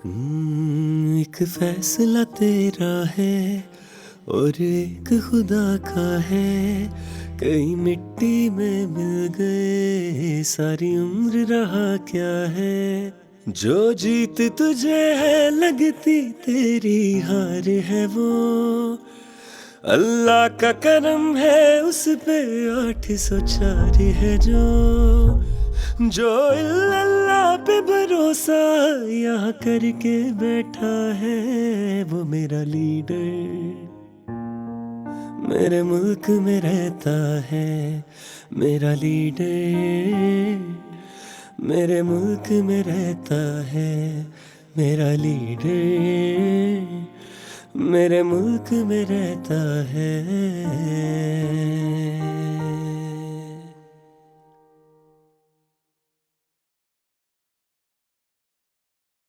एक फैसला तेरा है और एक खुदा का है। कहीं मिट्टी में मिल गए, सारी उम्र रहा क्या है। जो जीत तुझे है लगती, तेरी हार है वो। अल्लाह का करम है उस पे, 804 है जो अल्लाह पे भरोसा यहाँ करके बैठा है, वो मेरा लीडर मेरे मुल्क में रहता है। मेरा लीडर मेरे मुल्क में रहता है। मेरा लीडर मेरे मुल्क में रहता है।